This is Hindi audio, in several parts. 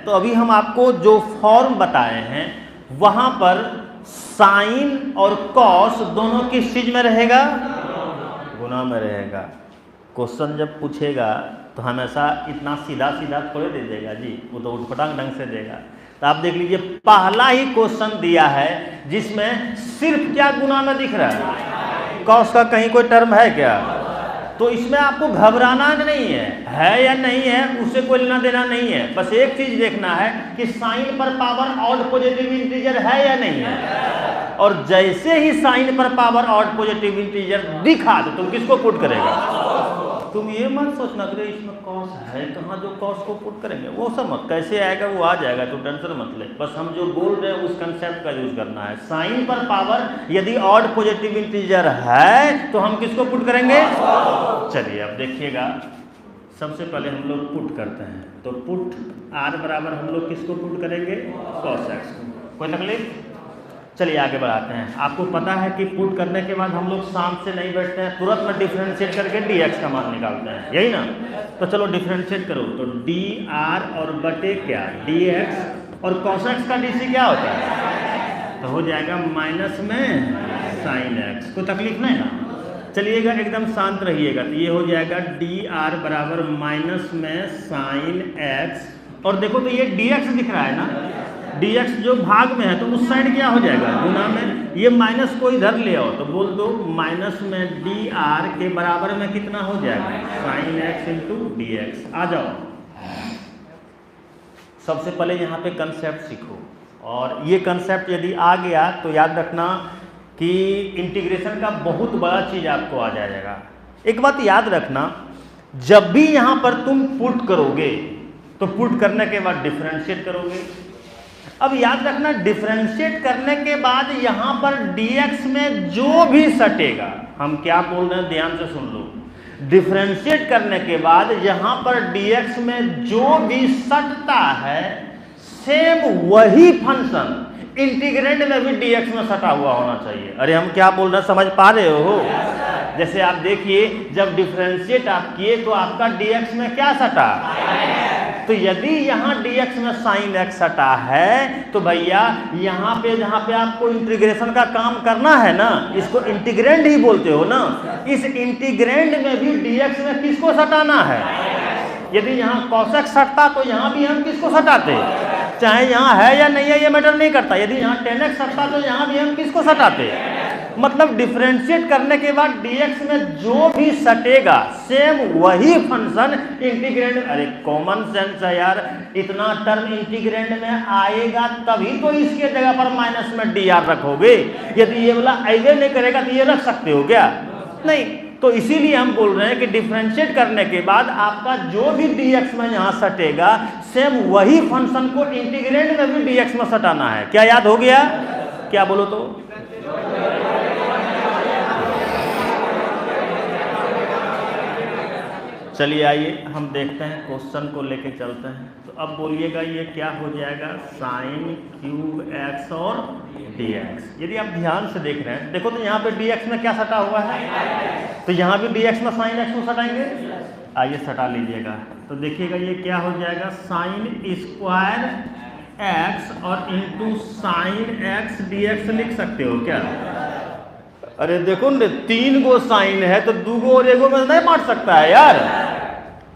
तो अभी हम आपको जो फॉर्म बताए हैं वहां पर साइन और कॉस दोनों किस चीज में रहेगा? गुना में रहेगा। क्वेश्चन जब पूछेगा तो हमेशा इतना सीधा सीधा थोड़े दे देगा जी, वो तो उठपटांग ढंग से देगा। तो आप देख लीजिए पहला ही क्वेश्चन दिया है जिसमें सिर्फ क्या गुना में दिख रहा है, कॉस का कहीं कोई टर्म है क्या? तो इसमें आपको घबराना नहीं है या नहीं है उससे कोई लेना देना नहीं है। बस एक चीज देखना है कि साइन पर पावर ऑड पॉजिटिव इंटीजर है या नहीं है, और जैसे ही साइन पर पावर ऑड पॉजिटिव इंटीजर दिखा तो तुम किसको पुट करेगा? तुम ये मत सोचना कि इसमें कॉस है कहाँ जो कॉस को पुट करेंगे, वो सब मत, कैसे आएगा वो आ जाएगा, तो टेंशन मत ले। बस हम जो बोल रहे हैं उस कंसेप्ट का यूज करना है। साइन पर पावर यदि ऑड पॉजिटिव इंटीजर है तो हम किसको पुट करेंगे? चलिए अब देखिएगा, सबसे पहले हम लोग पुट करते हैं, तो पुट आर बराबर हम लोग किसको पुट करेंगे? कॉस एक्स को। कोई तकलीफ? चलिए आगे बढ़ाते हैं। आपको पता है कि पुट करने के बाद हम लोग शांत से नहीं बैठते हैं, तुरंत में डिफरेंशिएट करके dx का मान निकालते हैं, यही ना? तो चलो डिफरेंशिएट करो, तो dr और बटे क्या dx, और cos x का dc क्या होता है? तो हो जाएगा माइनस में साइन x। कोई तकलीफ नहीं ना? चलिएगा एकदम शांत रहिएगा, तो ये हो जाएगा dr बराबर माइनस में साइन x, और देखो तो ये dx दिख रहा है ना, dx जो भाग में है तो उस साइड क्या हो जाएगा? गुना में। ये माइनस को इधर ले आओ तो बोल दो माइनस में dr के बराबर में कितना हो जाएगा? Sine x into dx। आ जाओ, सबसे पहले यहाँ पे कंसेप्ट सीखो, और ये कंसेप्ट यदि आ गया तो याद रखना कि इंटीग्रेशन का बहुत बड़ा चीज आपको आ जाएगा। एक बात याद रखना, जब भी यहाँ पर तुम पुट करोगे तो पुट करने के बाद डिफरेंशिएट करोगे। अब याद रखना डिफरेंशिएट करने के बाद यहाँ पर dx में जो भी सटेगा, हम क्या बोल रहे हैं ध्यान से सुन लो, डिफरेंशिएट करने के बाद यहाँ पर dx में जो भी सटता है सेम वही फंक्शन इंटीग्रेंड में भी dx में सटा हुआ होना चाहिए। अरे हम क्या बोल रहे हैं समझ पा रहे हो? जैसे आप देखिए जब डिफरेंशिएट आप किए तो आपका dx में क्या सटा? तो यदि यहाँ dx में साइन x सटा है तो भैया यहाँ पे जहाँ पे आपको इंटीग्रेशन का काम करना है ना, इसको इंटीग्रेंड ही बोलते हो ना, इस इंटीग्रेंड में भी dx में किसको सटाना है? यदि यहाँ cos x सटता तो यहाँ भी हम किसको सटाते? चाहे यहाँ है या नहीं है ये मैटर नहीं करता। यदि यहाँ tan x सटता तो यहाँ भी हम किसको सटाते? मतलब डिफरेंशिएट करने के बाद dx में जो भी सटेगा सेम वही फंक्शन इंटीग्रेंड। अरे कॉमन सेंस है यार, इतना टर्म इंटीग्रेंड में आएगा तभी तो इसके जगह पर माइनस में dr रखोगे। यदि ये वाला ऐसे नहीं करेगा तो ये रख सकते हो क्या? नहीं। तो इसीलिए हम बोल रहे हैं कि डिफरेंशिएट करने के बाद आपका जो भी dx में यहाँ सटेगा सेम वही फंक्शन को इंटीग्रेंड में भी dx में सटाना है। क्या याद हो गया? क्या बोलो तो? चलिए आइए हम देखते हैं, क्वेश्चन को लेके चलते हैं। तो अब बोलिएगा ये क्या हो जाएगा? साइन क्यूब x और dx। यदि आप ध्यान से देख रहे हैं, देखो तो यहाँ पे dx में क्या सटा हुआ है, तो यहाँ भी dx में साइन x को सटाएंगे। आइए सटा लीजिएगा, तो देखिएगा ये क्या हो जाएगा? साइन स्क्वायर x और इंटू साइन x dx लिख सकते हो क्या? अरे देखो न, 3 गो साइन है तो 2 गो और 1 गो में नहीं बांट सकता है यार।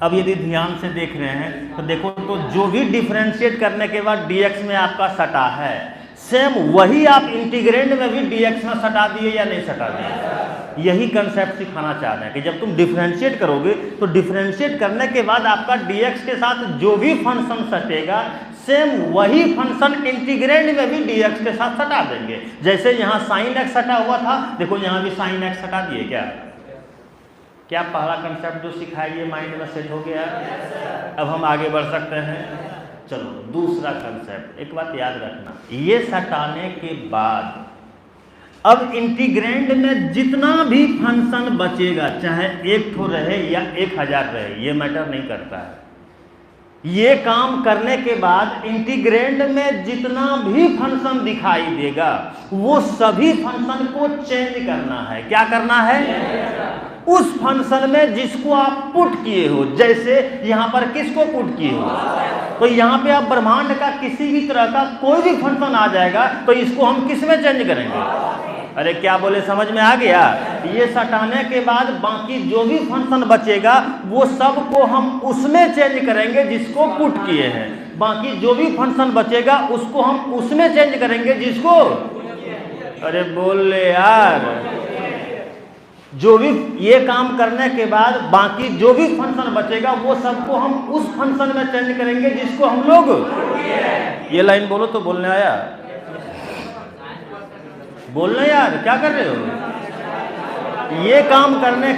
अब यदि ध्यान से देख रहे हैं तो देखो तो जो भी डिफरेंशिएट करने के बाद dx में आपका सटा है सेम वही आप इंटीग्रेंड में भी dx में सटा दिए या नहीं सटा दिए। यही कंसेप्ट सिखाना चाह रहे हैं कि जब तुम डिफरेंशिएट करोगे तो डिफरेंशिएट करने के बाद आपका dx के साथ जो भी फंक्शन सटेगा सेम वही फंक्शन इंटीग्रेंड में भी dx के साथ सटा देंगे। जैसे यहाँ साइन x सटा हुआ था, देखो यहाँ भी साइन x सटा दिए। क्या पहला कंसेप्ट जो सिखाइए माइंड में सेट हो गया? अब हम आगे बढ़ सकते हैं। चलो दूसरा कंसेप्ट, एक बात याद रखना, ये सटाने के बाद अब इंटीग्रेंड में जितना भी फंक्शन बचेगा चाहे 1 ठो रहे या 1000 रहे, ये मैटर नहीं करता है। ये काम करने के बाद इंटीग्रेंड में जितना भी फंक्शन दिखाई देगा वो सभी फंक्शन को चेंज करना है। क्या करना है? उस फंक्शन में जिसको आप पुट किए हो। जैसे यहां पर किसको पुट किए हो, तो यहां पे आप ब्रह्मांड का किसी भी तरह का कोई भी फंक्शन आ जाएगा तो इसको हम किस में चेंज करेंगे? अरे क्या बोले, समझ में आ गया? ये सटाने के बाद बाकी जो भी फंक्शन बचेगा वो सब को हम उसमें चेंज करेंगे जिसको पुट किए हैं। बाकी जो भी फंक्शन बचेगा उसको हम उसमें चेंज करेंगे जिसको, अरे बोल ले यार, जो भी ये काम करने के बाद बाकी जो भी फंक्शन बचेगा वो सबको हम उस फंक्शन में चेंज करेंगे जिसको हम लोग, ये लाइन बोलो तो बोलने आया, बोलना यार, क्या कर रहे हो? ये काम करने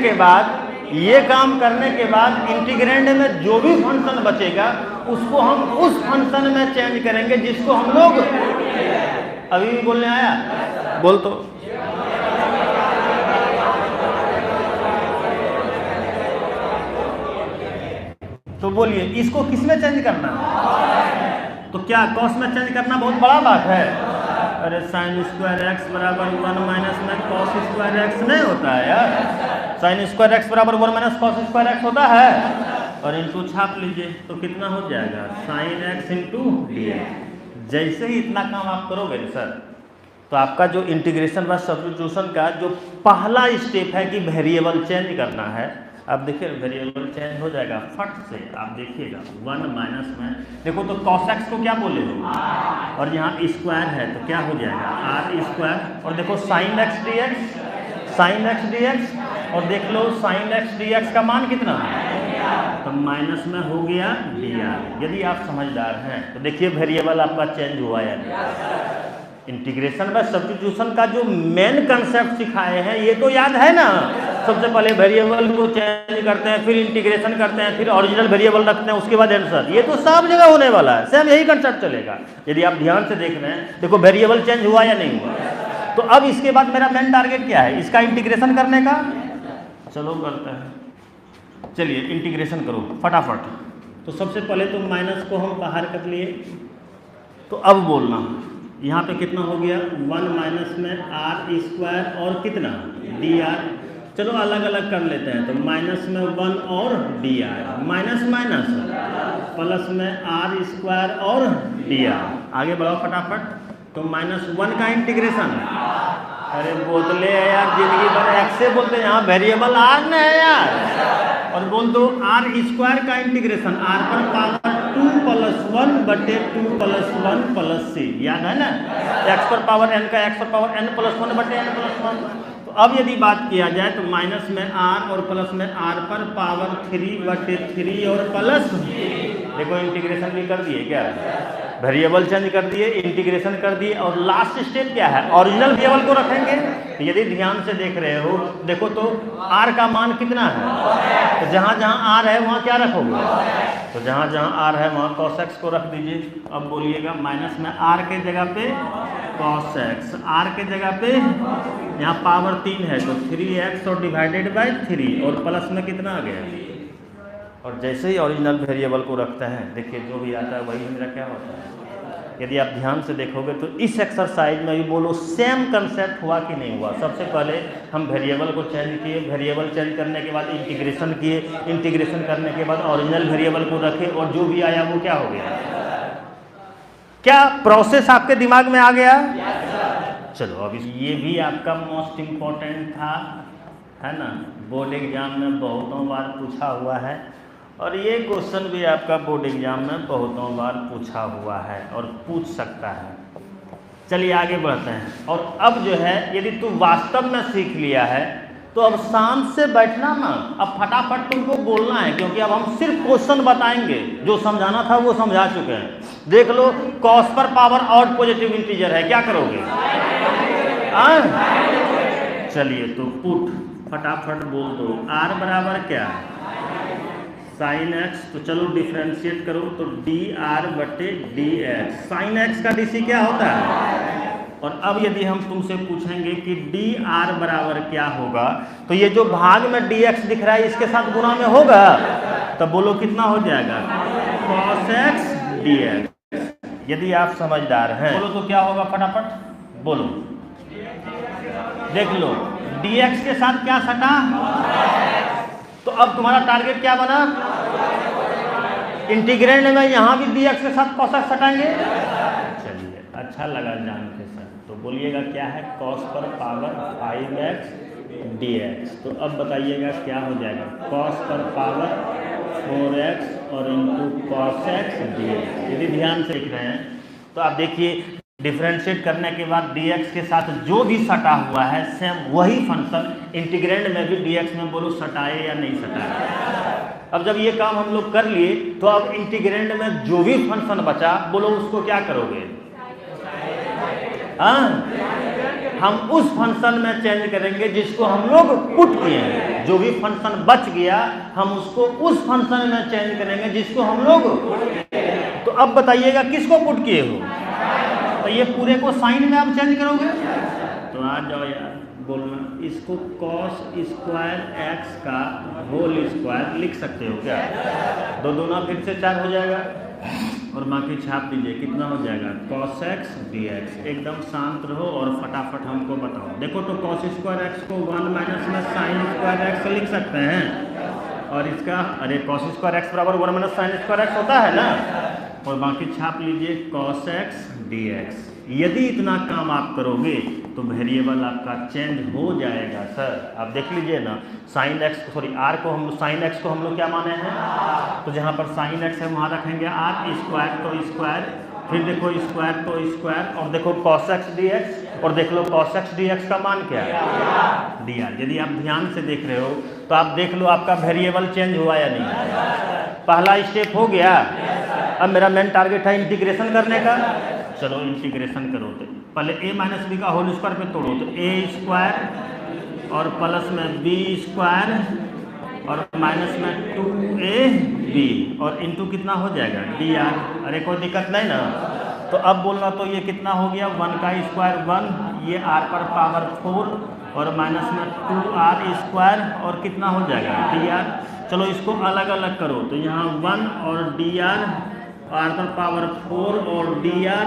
के बाद इंटीग्रेंड में जो भी फंक्शन बचेगा उसको हम उस फंक्शन में चेंज करेंगे जिसको हम लोग, अभी भी बोलने आया, बोल तो बोलिए इसको किस में चेंज करना है? तो क्या कॉस में चेंज करना बहुत बड़ा बात है? अरे साइन स्क्वायर एक्स बराबर 1 माइनस में कॉस स्क्वायर एक्स नहीं होता है यार। साइन स्क्वायर एक्स बराबर 1 माइनस कॉस स्क्वायर एक्स होता है, और इनटू छाप लीजिए तो कितना हो जाएगा? Sine x into D x. जैसे ही इतना काम आप करोगे सर, तो आपका जो इंटीग्रेशन व सब्स्टिट्यूशन का जो पहला स्टेप है कि वेरिएबल चेंज करना है, आप देखिए वेरिएबल चेंज हो जाएगा फट से। आप देखिएगा 1 माइनस में देखो तो cos x को क्या बोले हो, और यहाँ स्क्वायर है तो क्या हो जाएगा? R square. और देखो साइन एक्स डी एक्स, और देख लो साइन एक्स डी एक्स का मान कितना है? तो माइनस में हो गया डी आर। यदि आप समझदार हैं तो देखिए वेरिएबल आपका चेंज हुआ या नहीं। इंटीग्रेशन व सब्स्टिट्यूशन का जो मेन कंसेप्ट सिखाए हैं ये तो याद है ना। सबसे पहले वेरिएबल को चेंज करते हैं, फिर इंटीग्रेशन करते हैं, फिर ओरिजिनल वेरिएबल रखते हैं, उसके बाद आंसर। ये तो सब जगह होने वाला है, सेम यही कंसेप्ट चलेगा। यदि आप ध्यान से देख रहे हैं, देखो वेरिएबल चेंज हुआ या नहीं हुआ। तो अब इसके बाद मेरा मेन टारगेट क्या है? इसका इंटीग्रेशन करने का। चलो करते हैं, चलिए इंटीग्रेशन करो फटाफट। तो सबसे पहले तो माइनस को हम बाहर कर लिए, तो अब बोलना यहाँ पे कितना हो गया? 1 माइनस में आर स्क्वायर और कितना डी आर। चलो अलग अलग कर लेते हैं। तो माइनस में 1 और d are, minus minus plus में आर स्क्वायर और डी आर। आगे बढ़ाओ फटाफट। तो -1 का इंटीग्रेशन, अरे बोतले है यार, जिंदगी भर एक्स से बोलते हैं, यहाँ वेरिएबल आर न है यार। और बोल दो आर स्क्वायर का इंटीग्रेशन, आर पर पावर 2 + 1 बटे 2 + 1 + c, याद है ना। एक्स पर पावर n का x पर पावर n + 1 बटे n + 1। तो अब यदि बात किया जाए तो माइनस में r और प्लस में r पर पावर 3 बटे 3 और प्लस, देखो इंटीग्रेशन भी कर दिए क्या, वेरिएबल चेंज कर दिए, इंटीग्रेशन कर दिए, और लास्ट स्टेप क्या है? ओरिजिनल वेरिएबल को रखेंगे। तो यदि ध्यान से देख रहे हो, देखो तो r का मान कितना है? तो जहाँ जहाँ r है वहाँ क्या रखोगे? तो जहाँ जहाँ r है वहाँ cos x को रख दीजिए। अब बोलिएगा माइनस में r के जगह पे cos x, r के जगह पे यहाँ पावर 3 है तो 3x और डिवाइडेड बाय 3, और प्लस में कितना आ गया? और जैसे ही ओरिजिनल वेरिएबल को रखते हैं, देखिए जो भी आता है वही मेरा क्या होता है। यदि आप ध्यान से देखोगे तो इस एक्सरसाइज में भी बोलो सेम कंसेप्ट हुआ कि नहीं हुआ। सबसे पहले हम वेरिएबल को चेंज किए, वेरिएबल चेंज करने के बाद इंटीग्रेशन किए, इंटीग्रेशन करने के बाद ओरिजिनल वेरिएबल को रखे, और जो भी आया वो क्या हो गया? क्या प्रोसेस आपके दिमाग में आ गया? चलो अब ये भी आपका मोस्ट इम्पोर्टेंट था, है ना। बोर्ड एग्जाम में बहुतों बार पूछा हुआ है, और ये क्वेश्चन भी आपका बोर्ड एग्जाम में बहुतों बार पूछा हुआ है और पूछ सकता है। चलिए आगे बढ़ते हैं। और अब जो है यदि तू वास्तव में सीख लिया है तो अब शांत से बैठना ना, अब फटाफट तुमको बोलना है, क्योंकि अब हम सिर्फ क्वेश्चन बताएंगे, जो समझाना था वो समझा चुके हैं। देख लो कॉस पर पावर और पॉजिटिव इंटीजर है, क्या करोगे? चलिए तो पुट फटाफट बोल दो। r बराबर क्या? Sine x. तो चलो डिफ्रेंशिएट करो, तो डी आर बटे डी एक्स। साइन एक्स का डीसी क्या होता है? और अब यदि हम तुमसे पूछेंगे कि डी आर बराबर क्या होगा, तो ये जो भाग में डी एक्स दिख रहा है इसके साथ गुणा में होगा, तो बोलो कितना हो जाएगा? cos x dx। यदि आप समझदार हैं बोलो तो क्या होगा, फटाफट बोलो। देख लो dx के साथ क्या सटा, तो अब तुम्हारा टारगेट क्या बना, इंटीग्रेंड में यहां भी dx के साथ cos x सटाएंगे। चलिए अच्छा लगा जान के सर, तो बोलिएगा क्या है, cos पर पावर 5x dx। तो अब बताइएगा क्या हो जाएगा, cos पर पावर 4x और इंटू cos x dx। यदि ध्यान से लिख रहे हैं तो आप देखिए डिफरेंशिएट करने के बाद dx के साथ जो भी सटा हुआ है सेम वही फंक्शन इंटीग्रेंड में भी dx में बोलो सटाए या नहीं सटाए। अब जब ये काम हम लोग कर लिए तो अब इंटीग्रेंड में जो भी फंक्शन बचा बोलो उसको क्या करोगे, हाँ हम उस फंक्शन में चेंज करेंगे जिसको हम लोग पुट किए हैं। जो भी फंक्शन बच गया हम उसको उस फंक्शन में चेंज करेंगे जिसको हम लोग, तो अब बताइएगा किसको पुट किए हो, तो ये पूरे को साइन में आप चेंज करोगे। तो आ जाओ यार बोलना, इसको cos स्क्वायर x का होल स्क्वायर लिख सकते हो क्या, दो दूना फिर से 4 हो जाएगा और बाकी छाप दीजिए कितना हो जाएगा, cos x dx। एकदम शांत रहो और फटाफट हमको बताओ। देखो तो cos स्क्वायर x को 1 माइनस में साइन स्क्वायर x लिख सकते हैं, और इसका अरे cos स्क्वायर x बराबर 1 माइनस साइन स्क्वायर x होता है ना, और बाकी छाप लीजिए cos x dx। यदि इतना काम आप करोगे तो वेरिएबल आपका चेंज हो जाएगा सर। आप देख लीजिए ना, साइन x सॉरी r को हम साइन x को हम लोग क्या माने हैं, तो जहाँ पर साइन x है वहाँ रखेंगे r स्क्वायर तो स्क्वायर, फिर देखो स्क्वायर तो स्क्वायर, और देखो cos x dx, और देख लो cos x dx का मान क्या है, dr। यदि आप ध्यान से देख रहे हो तो आप देख लो आपका वेरिएबल चेंज हुआ या नहीं, पहला स्टेप हो गया। अब मेरा मेन टारगेट है इंटीग्रेशन करने का, चलो इंटीग्रेशन करो तो पहले a माइनस बी का होल स्क्वायर पे तोड़ो, तो a स्क्वायर और प्लस में b स्क्वायर और माइनस में 2ab और इंटू कितना हो जाएगा dr। अरे कोई दिक्कत नहीं ना, तो अब बोलना तो ये कितना हो गया, 1 का स्क्वायर 1, ये r पर पावर 4 और माइनस में 2r स्क्वायर और कितना हो जाएगा dr। चलो इसको अलग अलग करो, तो यहाँ 1 और dr, r पर पावर 4 और dr,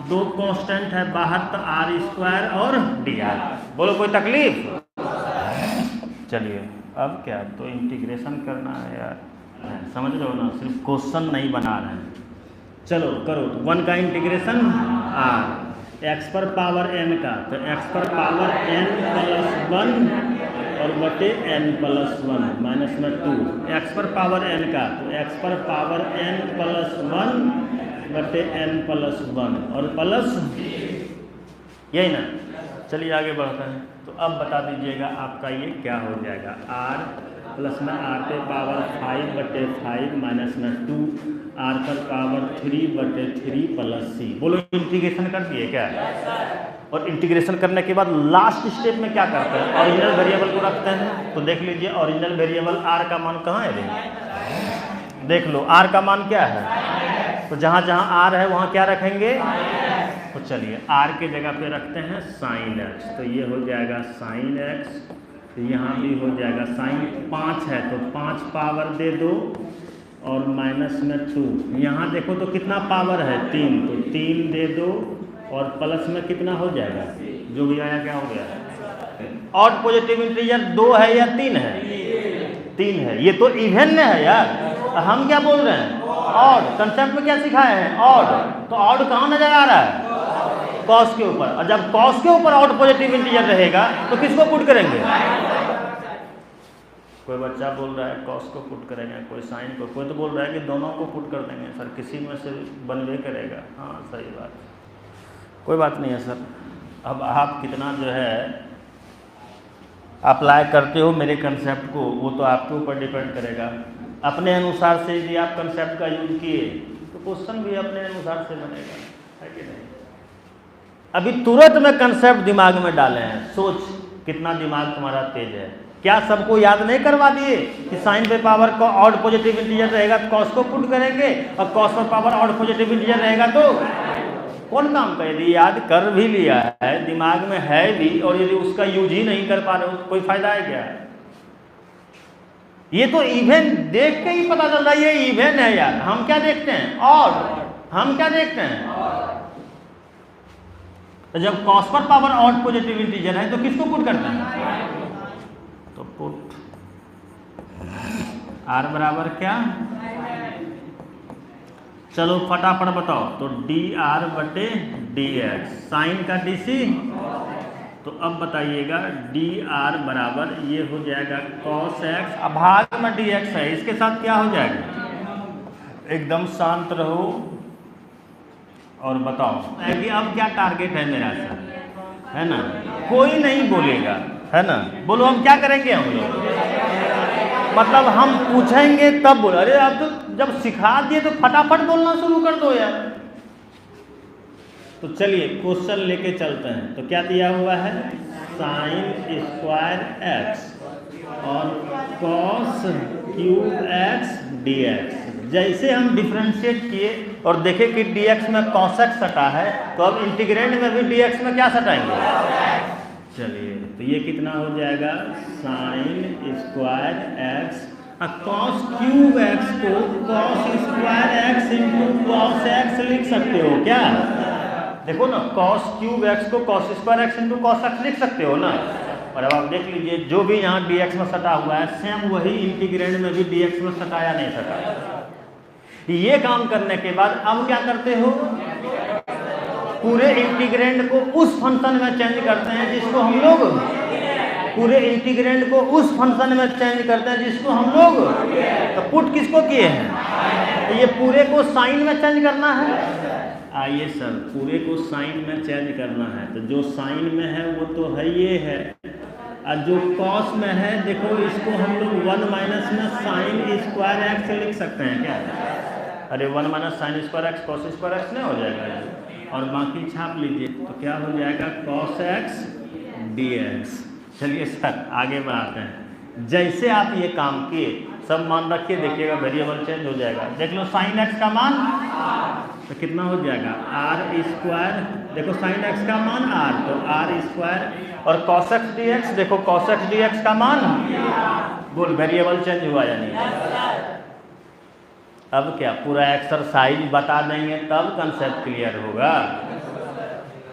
दो कांस्टेंट है बाहर, तो r स्क्वायर और dr। बोलो कोई तकलीफ, चलिए अब क्या, तो इंटीग्रेशन करना है यार, समझ रहे हो ना, सिर्फ क्वेश्चन नहीं बना रहे हैं। चलो करो, तो 1 का इंटीग्रेशन r x पर पावर n का, तो x पर पावर n प्लस 1 और बटे n प्लस 1 माइनस में 2, x पर पावर n का, तो x पर पावर n प्लस 1 बटे n प्लस 1 और प्लस, यही ना। चलिए आगे बढ़ते हैं, तो अब बता दीजिएगा आपका ये क्या हो जाएगा, r प्लस में r पे पावर 5 बटे 5 माइनस में 2, r पर पावर 3 बटे 3 प्लस c। बोलो इंटीग्रेशन कर दिए क्या, और इंटीग्रेशन करने के बाद लास्ट स्टेप में क्या करते हैं, ओरिजिनल वेरिएबल को रखते हैं। तो देख लीजिए ओरिजिनल वेरिएबल r का मान कहाँ है भाई, देख लो r का मान क्या है, तो जहाँ जहाँ r है वहाँ क्या रखेंगे, तो चलिए r के जगह पे रखते हैं साइन x, तो ये हो जाएगा साइन x, तो यहाँ भी हो जाएगा साइन 5 है तो 5 पावर दे दो और माइनस में 2, यहाँ देखो तो कितना पावर है 3, तो 3 दे दो और प्लस में कितना हो जाएगा, जो भी आया क्या हो गया, ऑड पॉजिटिव इंटीजर 2 है या 3 है, 3 है, ये तो इवन में है यार, हम क्या बोल रहे हैं ऑड, कंसेप्ट में क्या सिखाए हैं ऑड, तो ऑड कहाँ नजर आ रहा है, कॉस के ऊपर, और जब कॉस के ऊपर ऑड पॉजिटिव इंटीजर रहेगा तो किसको पुट करेंगे, कोई बच्चा बोल रहा है कॉस को पुट करेंगे, कोई साइन को, कोई तो बोल रहा है कि दोनों को पुट कर देंगे सर, किसी में से बनवे करेगा। हाँ सही बात, कोई बात नहीं है सर। अब आप कितना जो है अप्लाई करते हो मेरे कंसेप्ट को, वो तो आपके ऊपर डिपेंड करेगा। अपने अनुसार से यदि आप कंसेप्ट का यूज किए तो क्वेश्चन भी अपने अनुसार से बनेगा, है कि नहीं। अभी तुरंत में कंसेप्ट दिमाग में डाले हैं, सोच कितना दिमाग तुम्हारा तेज है। क्या सबको याद नहीं करवा दिए कि साइन पे पावर का ऑड पॉजिटिव इंटीजर रहेगा तो कॉस को पुट करेंगे, और कॉस पर पावर ऑड पॉजिटिव इंटीजर रहेगा तो कौन काम का, यदि याद कर भी लिया है दिमाग में है भी और यदि उसका यूज ही नहीं कर पा रहे हो तो कोई फायदा है क्या। ये तो इवन देख के ही पता चल रहा है ये इवन है यार। हम क्या देखते हैं? और हम क्या देखते हैं? तो जब कॉस पर पावर ऑड पॉजिटिव इंटीजर है तो किसको पुट करते हैं? तो पुट आर बराबर क्या? चलो फटाफट बताओ। तो डी आर बटे डी एक्स, साइन का डीसी। तो अब बताइएगा डी आर बराबर ये हो जाएगा कॉस एक्स, अब भाग में डी एक्स है, इसके साथ क्या हो जाएगा? एकदम शांत रहो और बताओ कि अब क्या टारगेट है मेरा सर, है ना? कोई नहीं बोलेगा, है ना? बोलो हम क्या करेंगे? हम लोग मतलब हम पूछेंगे तब बोलो। अरे आप तो जब सिखा दिए तो फटाफट बोलना शुरू कर दो यार। तो चलिए क्वेश्चन लेके चलते हैं। तो क्या दिया हुआ है? साइन स्क्वायर एक्स और cos cube x d x. जैसे हम डिफ्रेंशिएट किए और देखे कि डी एक्स में कॉस एक्स सटा है, तो अब इंटीग्रेंड में भी डी एक्स में क्या सटाएंगे? चलिए तो ये कितना हो जाएगा? Sine square x cos cube x को cos square x into cos x लिख सकते हो क्या? देखो ना, कॉस क्यूब एक्स को cos square x into cos x लिख सकते हो ना। और अब आप देख लीजिए जो भी यहाँ डी एक्स में सटा हुआ है सेम वही इंटीग्रेंड में भी डी एक्स में सटा या नहीं सटा। ये काम करने के बाद अब क्या करते हो? पूरे इंटीग्रेंड को उस फंक्शन में चेंज करते हैं जिसको हम लोग तो पुट किसको किए हैं? तो ये पूरे को साइन में चेंज करना है। आइए सर, पूरे को साइन में चेंज करना है तो जो साइन में है वो तो है ये है, और जो कॉस में है देखो इसको हम लोग 1 माइनस में साइन स्क्वायर एक्स लिख सकते हैं क्या? अरे 1 minus sign square x cos square x नहीं हो जाएगा? और बाकी छाप लीजिए तो क्या हो जाएगा? Cos x d x. चलिए सर आगे बढ़ाते हैं। जैसे आप ये काम किए सब मान रखिए, देखिएगा वेरिएबल चेंज हो जाएगा। देख लो साइन एक्स का मान तो कितना हो जाएगा? R square. देखो साइन एक्स का मान आर, तो आर स्क्वायर। और कॉस एक्स डी एक्स, देखो कॉस एक्स डी एक्स का मान बोल, वेरिएबल चेंज हुआ या नहीं? अब क्या पूरा एक्सरसाइज बता देंगे तब कंसेप्ट क्लियर होगा।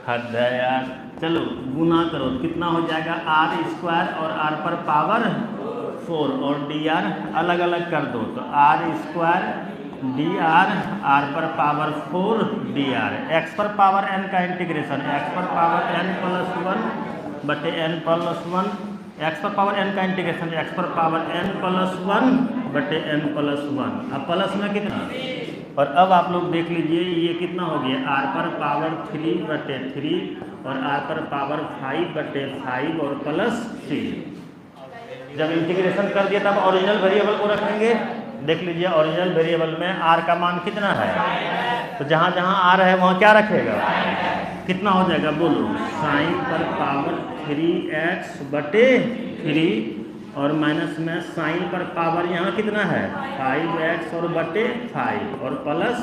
हद है यार। चलो गुना करो, कितना हो जाएगा? आर स्क्वायर और आर पर पावर 4 और डी आर अलग अलग कर दो तो r square d r, r पर पावर 4 डी आर, एक्स पर पावर एन का इंटीग्रेशन, एक्स पर पावर एन प्लस 1 बटे एन प्लस 1, एक्स पर पावर एन का इंटीग्रेशन, एक्स पर पावर एन प्लस 1 बटे एन प्लस 1। अब प्लस में कितना? और अब आप लोग देख लीजिए ये कितना हो गया? आर पर पावर 3 बटे 3 और आर पर पावर 5 बटे 5 और प्लस 3। जब इंटीग्रेशन कर दिया तब ओरिजिनल वेरिएबल को रखेंगे। देख लीजिए ओरिजिनल वेरिएबल में आर का मान कितना है? तो जहाँ जहाँ आर है वहाँ क्या रखेगा? कितना हो जाएगा बोलो? साइन पर पावर 3x बटे 3 और माइनस में साइन पर पावर यहाँ कितना है? 5x और बटे 5 और प्लस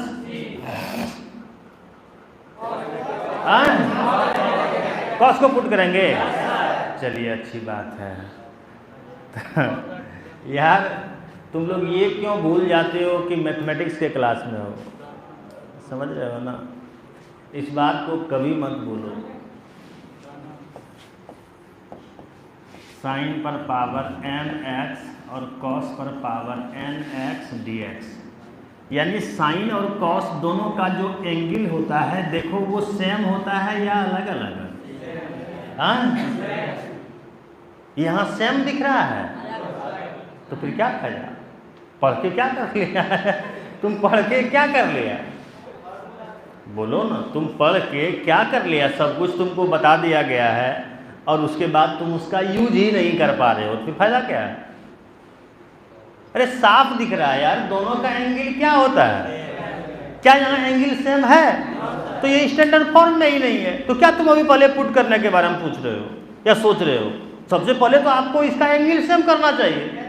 कॉस को पुट करेंगे। चलिए अच्छी बात है। यार तुम लोग ये क्यों भूल जाते हो कि मैथमेटिक्स के क्लास में हो? समझ रहे हो ना? इस बात को कभी मत भूलो। साइन पर पावर एन एक्स और कॉस पर power n x d x, यानी साइन और कॉस दोनों का जो एंगल होता है देखो वो सेम होता है या अलग अलग? हाँ, यहाँ सेम दिख रहा है तो फिर क्या फायदा? पढ़ के क्या कर लिया? तुम पढ़ के क्या कर लिया? बोलो ना, तुम पढ़ के क्या कर लिया? सब कुछ तुमको बता दिया गया है और उसके बाद तुम उसका यूज ही नहीं कर पा रहे हो, तो फायदा क्या है? अरे साफ दिख रहा है यार, दोनों का एंगल क्या होता है? क्या यहाँ एंगल सेम है? तो ये स्टैंडर्ड फॉर्म में ही नहीं है, तो क्या तुम अभी पहले पुट करने के बारे में पूछ रहे हो या सोच रहे हो? सबसे पहले तो आपको इसका एंगल सेम करना चाहिए।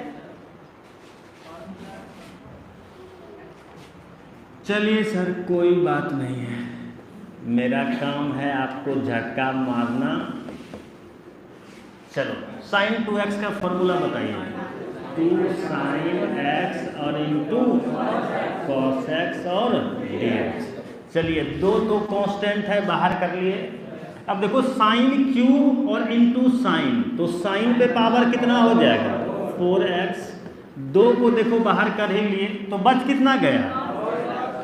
चलिए सर कोई बात नहीं है, मेरा काम है आपको झटका मारना। चलो साइन 2x का फॉर्मूला बताइए। टू साइन एक्स और इंटू कॉस एक्स और डी एक्स। चलिए दो तो कांस्टेंट है, बाहर कर लिए। अब देखो साइन क्यूब और इंटू साइन, तो साइन पे पावर कितना हो जाएगा 4x, दो को देखो बाहर कर ही लिए, तो बच कितना गया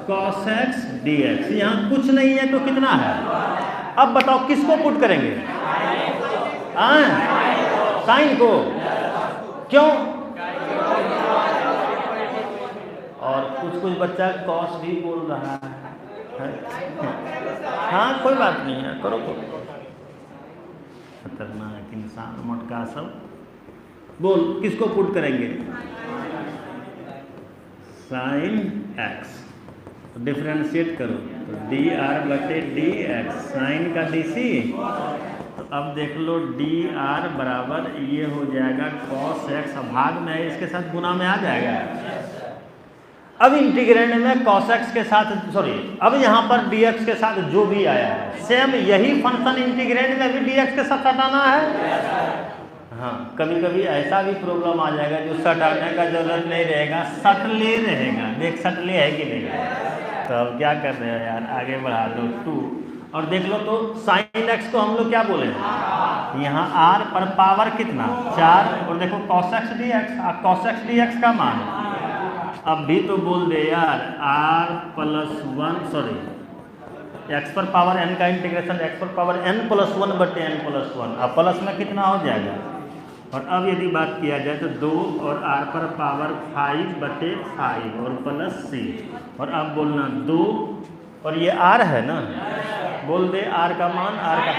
cos x dx। यहाँ कुछ नहीं है तो कितना है। अब बताओ किसको पुट करेंगे, साइन को, क्यों। और कुछ बच्चा कॉस भी बोल रहा है। हाँ कोई बात नहीं है, करो तो। खतरनाक इंसान मोटका सब। बोल किसको पुट करेंगे, साइन एक्स, तो डिफ्रेंशिएट करो, तो डी आर बटे डी एक्स, साइन का डी सी। तो अब देख लो डी आर बराबर ये हो जाएगा कॉस एक्स, भाग में इसके साथ गुना में आ जाएगा। अब इंटीग्रेंड में cos x के साथ, सॉरी अब यहाँ पर dx के साथ जो भी आया है सेम यही फंक्शन इंटीग्रेंड में भी dx के साथ हटाना है। हाँ कभी कभी ऐसा भी प्रॉब्लम आ जाएगा जो हटाने का जरूरत नहीं रहेगा, सटले रहेगा। देख सटले है कि नहीं। तो अब क्या कर रहे हो यार, आगे बढ़ा दो 2 और देख लो तो साइन x को हम लोग क्या बोले, यहाँ r पर पावर कितना 4, और देखो cos x dx, cos x dx का मान अब भी तो बोल दे यार r+1, सॉरी x पर पावर n का इंटीग्रेशन x पर पावर n+1 बटे n+1, अब प्लस में कितना हो जाएगा। और अब यदि बात किया जाए तो 2 और r पर पावर 5 बटे 5 और प्लस c, और अब बोलना 2 और ये r है ना, बोल दे r का मान, r का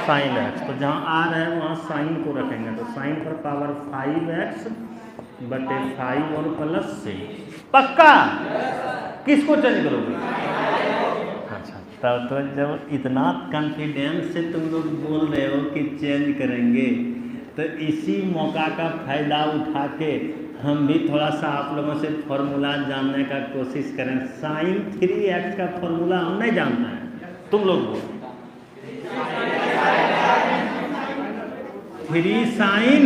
साइन x, तो जहाँ r है वहाँ साइन को रखेंगे, तो साइन पर पावर 5x बटे 5 और प्लस से। पक्का किसको चेंज करोगे। अच्छा तब तो जब इतना कॉन्फिडेंस से तुम लोग बोल रहे हो कि चेंज करेंगे, तो इसी मौका का फायदा उठा के हम भी थोड़ा सा आप लोगों से फॉर्मूला जानने का कोशिश करें। साइन 3x का फॉर्मूला हम नहीं जानना है, तुम लोग बोलो 3 साइन,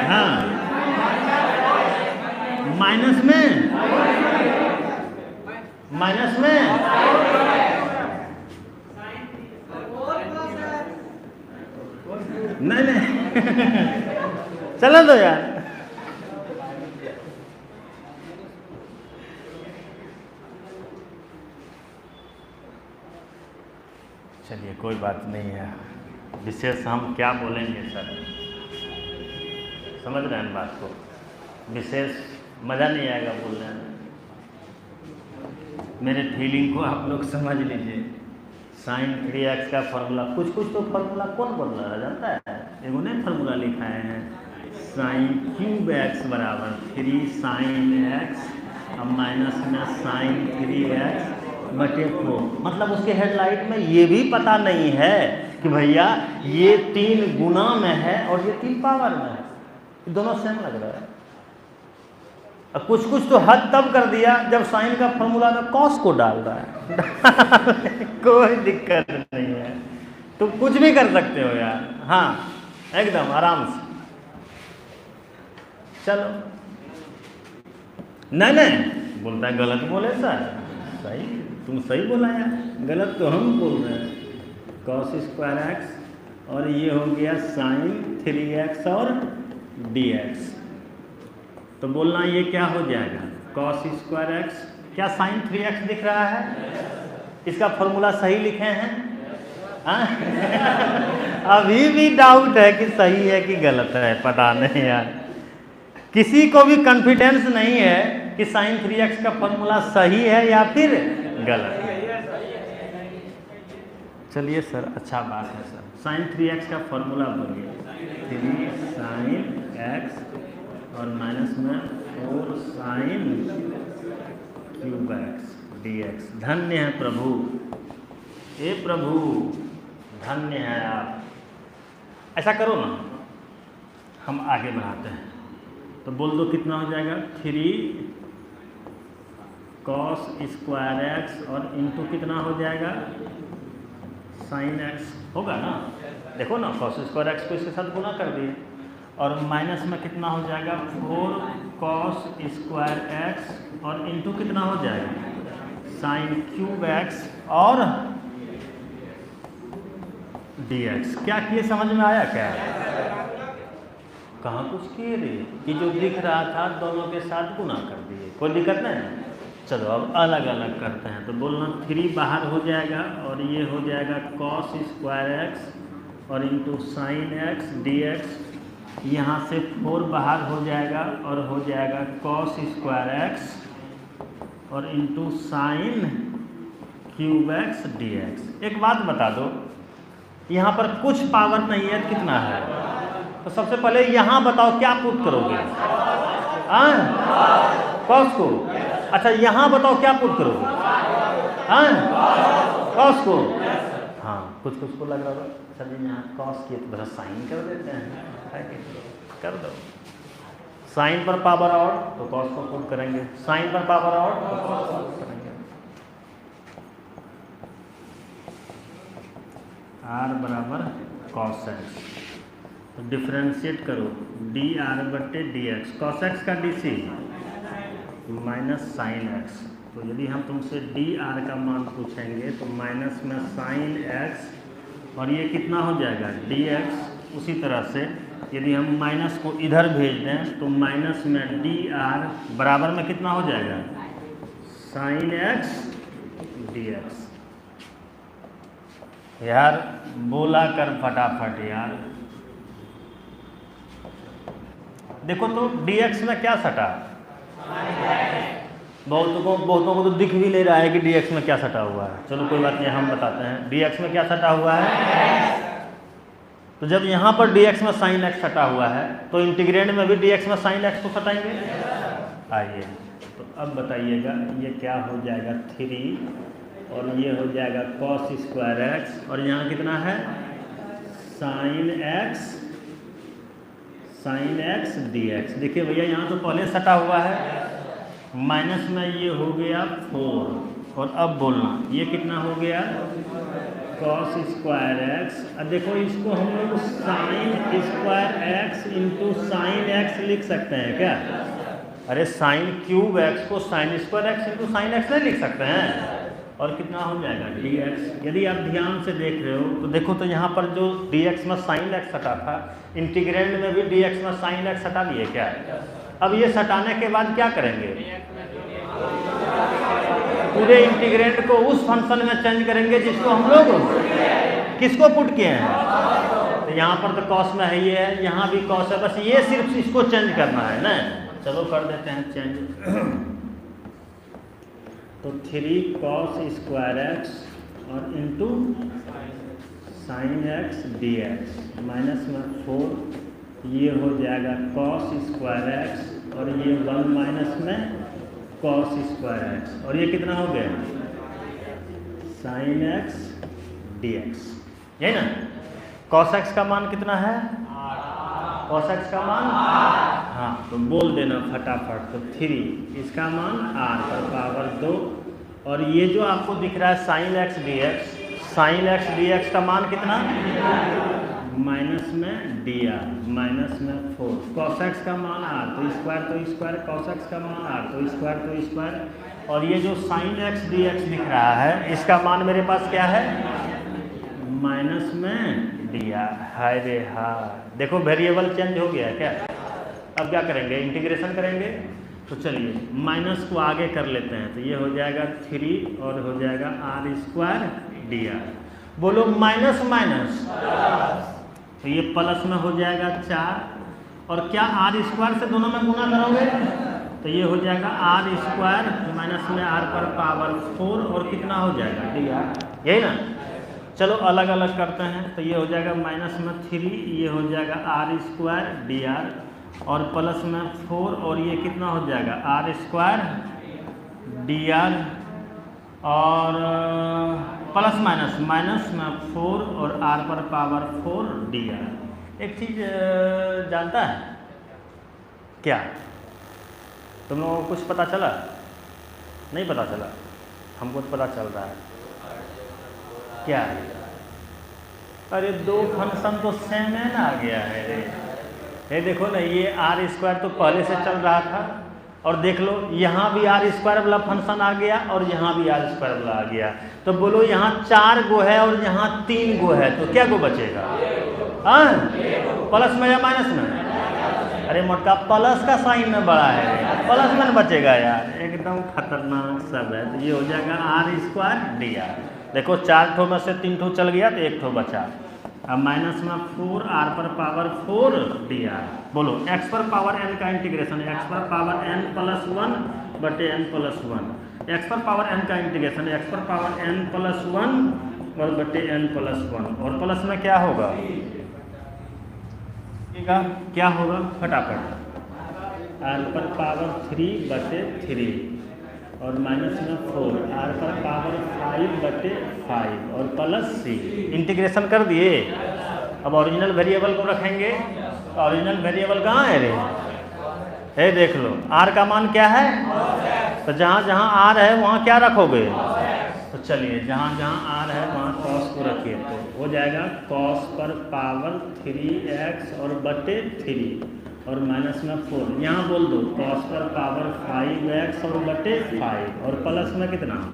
हाँ माइनस में, माइनस में नहीं चलो दो यार। चलिए कोई बात नहीं है, विशेष हम क्या बोलेंगे सर, समझ रहे हैं बात को, विशेष मज़ा नहीं आएगा बोलने में। मेरे फीलिंग को आप लोग समझ लीजिए। साइन 3x का फार्मूला, कुछ तो फार्मूला कौन बोल रहा है जानता है, एगो ने फार्मूला लिखा है साइन क्यूब x बराबर 3 साइन x अब माइनस में साइन 3x बटे 4। मतलब उसके हेडलाइट में ये भी पता नहीं है कि भैया ये 3 गुना में है और ये 3 पावर में है, दोनों सेम लग रहा है। अब कुछ तो हद तब कर दिया जब साइन का फॉर्मूला में कॉस को डाल रहा है कोई दिक्कत नहीं है, तो कुछ भी कर सकते हो यार, हाँ एकदम आराम से। चलो नहीं बोलता है गलत बोले सर, सही तुम सही बोला यार, गलत तो हम बोल रहे हैं। cos स्क्वायर एक्स और ये हो गया साइन 3x और dx, तो बोलना ये क्या हो जाएगा cos स्क्वायर एक्स, क्या साइन 3x दिख रहा है, इसका फॉर्मूला सही लिखे हैं। अभी भी डाउट है कि सही है कि गलत है, पता नहीं यार, किसी को भी कॉन्फिडेंस नहीं है कि साइन 3x का फॉर्मूला सही है या फिर गलत है। चलिए सर अच्छा बात है सर, साइन 3x का फॉर्मूला बोलिए 3 साइन x और माइनस में 4 साइन क्यूब एक्स dx। धन्य है प्रभु, हे प्रभु धन्य है आप। ऐसा करो ना, हम आगे बढ़ाते हैं, तो बोल दो कितना हो जाएगा 3 cos स्क्वायर एक्स और इंटू कितना हो जाएगा साइन एक्स होगा ना। देखो ना cos स्क्वायर एक्स को इसके साथ गुना कर दिए, और माइनस में कितना हो जाएगा 4 cos स्क्वायर एक्स और इंटू कितना हो जाएगा साइन क्यूब एक्स और dx। क्या किए समझ में आया क्या? कहाँ कुछ किए रे, कि जो दिख रहा था दोनों के साथ गुना कर दिए, कोई दिक्कत नहीं। चलो अब अलग अलग करते हैं, तो बोलना 3 बाहर हो जाएगा और ये हो जाएगा cos स्क्वायर एक्स और इंटू साइन एक्स dx। यहाँ से 4 बाहर हो जाएगा और हो जाएगा cos स्क्वायर एक्स और into sine cube x dx। एक बात बता दो, यहाँ पर कुछ पावर नहीं है, कितना है? तो सबसे पहले यहाँ बताओ क्या पुट करोगे? cos को। अच्छा यहाँ बताओ क्या पुट करोगे? cos को। हाँ कुछ को लग रहा है सर जी यहाँ cos किए तो बस साइन कर देते हैं, कर दो। साइन पर पावर और तो cos को पुट करेंगे, साइन पर पावर और तो cos को पुट करेंगे। r बराबर cos x, तो डिफ्रेंशिएट करो dr बटे dx। cos x का dc माइनस साइन एक्स, तो यदि हम तुमसे dr का मान पूछेंगे तो माइनस में साइन x और ये कितना हो जाएगा dx। उसी तरह से यदि हम माइनस को इधर भेज दें तो माइनस में dr बराबर में कितना हो जाएगा साइन x dx। यार बोला कर फटाफट यार। देखो तो dx में क्या सटा? बहुतों को तो दिख भी नहीं रहा है कि dx में क्या सटा हुआ है। चलो कोई बात नहीं, हम बताते हैं dx में क्या सटा हुआ है। तो जब यहाँ पर dx में साइन x सटा हुआ है तो इंटीग्रेंड में भी dx में साइन x को सटाएंगे। आइए तो अब बताइएगा ये क्या हो जाएगा 3 और ये हो जाएगा cos स्क्वायर एक्स और यहाँ कितना है साइन एक्स dx। देखिए भैया यहाँ तो पहले सटा हुआ है, माइनस में ये हो गया 4 और अब बोलना ये कितना हो गया cos स्क्वायर एक्स। अब देखो इसको हम लोग sign square x into sine x लिख सकते हैं क्या? अरे साइन क्यूब एक्स को sign square x into sine x नहीं लिख सकते हैं? और कितना हो जाएगा dx। यदि आप ध्यान से देख रहे हो तो देखो तो यहाँ पर जो dx में साइन एक्स सटा था, इंटीग्रेंड में भी dx में साइन एक्स सटा लिए क्या? अब ये सटाने के बाद क्या करेंगे? पूरे इंटीग्रेंड को उस फंक्शन में चेंज करेंगे जिसको हम लोग किसको पुट किए हैं। तो यहाँ पर तो cos में है, ये है, यहाँ भी cos है, बस ये सिर्फ इसको चेंज करना है ना। चलो कर देते हैं चेंज। तो 3 cos स्क्वायर एक्स और into sine x dx minus में 4 ये हो जाएगा cos स्क्वायर एक्स और ये 1 माइनस में cos स्क्वायर एक्स और ये कितना हो गया साइन एक्स dx, यही ना। cos x का मान कितना है? cos x का मान हाँ तो बोल देना फटाफट। तो 3 इसका मान r पर पावर 2 और ये जो आपको दिख रहा है साइन एक्स dx का मान कितना माइनस में dr माइनस में 4 cos x का मान r तो स्क्वायर cos x का मान r तो स्क्वायर और ये जो साइन एक्स dx दिख रहा है इसका मान मेरे पास क्या है माइनस में dr। हाय रे हाय, देखो वेरिएबल चेंज हो गया है क्या। अब क्या करेंगे इंटीग्रेशन करेंगे, तो चलिए माइनस को आगे कर लेते हैं। तो ये हो जाएगा 3 और हो जाएगा r स्क्वायर dr। बोलो माइनस माइनस तो ये प्लस में हो जाएगा 4 और क्या r स्क्वायर से दोनों में गुना करोगे तो ये हो जाएगा r स्क्वायर माइनस में r पर पावर 4 और कितना हो जाएगा dr, यही ना। चलो अलग अलग करते हैं। तो ये हो जाएगा माइनस में 3 ये हो जाएगा r स्क्वायर dr और प्लस में 4 और ये कितना हो जाएगा r स्क्वायर dr और प्लस माइनस में 4 और r पर पावर 4 dr। एक चीज़ जानता है क्या? तुम लोगों को कुछ पता चला? नहीं पता चला? हमको पता चल रहा है। क्या है? अरे 2 फंक्शन तो सेम है ना आ गया है रे। ये देखो ना, ये आर स्क्वायर तो पहले से चल रहा था, और देख लो यहाँ भी आर स्क्वायर वाला फंक्शन आ गया और यहाँ भी आर स्क्वायर वाला आ गया। तो बोलो यहाँ 4 गो है और यहाँ 3 गो है, तो क्या गो बचेगा? हाँ, प्लस में या माइनस में? अरे मोटका प्लस का साइन में बड़ा है, प्लस में बचेगा यार, एकदम खतरनाक सब है। तो ये हो जाएगा आर स्क्वायर डी आर। देखो 4 ठो में से 3 ठो चल गया तो 1 ठो बचा। अब माइनस में 4 आर पर पावर 4 डी आर। बोलो एक्स पर पावर एन का इंटीग्रेशन, एक्स पर पावर एन प्लस 1 बटे एन प्लस 1। एक्स पर पावर एन का इंटीग्रेशन, एक्स पर पावर एन प्लस 1 और बटे एन प्लस 1। और प्लस में क्या होगा? क्या होगा फटाफट? आर पर पावर 3 बटे 3 और माइनस में 4 आर पर पावर 5 बटे 5 और प्लस सी। इंटीग्रेशन कर दिए। अब ओरिजिनल वेरिएबल को रखेंगे। ओरिजिनल वेरिएबल कहाँ है रे? ये देख लो, आर का मान क्या है? तो जहाँ जहाँ आर है वहाँ क्या रखोगे? तो चलिए जहाँ जहाँ आर है वहाँ कॉस को रखिए, तो हो जाएगा कॉस पर पावर 3x और बटे 3 और माइनस में 4। यहाँ बोल दो कॉस पर पावर 5x और बटे 5 और प्लस में कितना?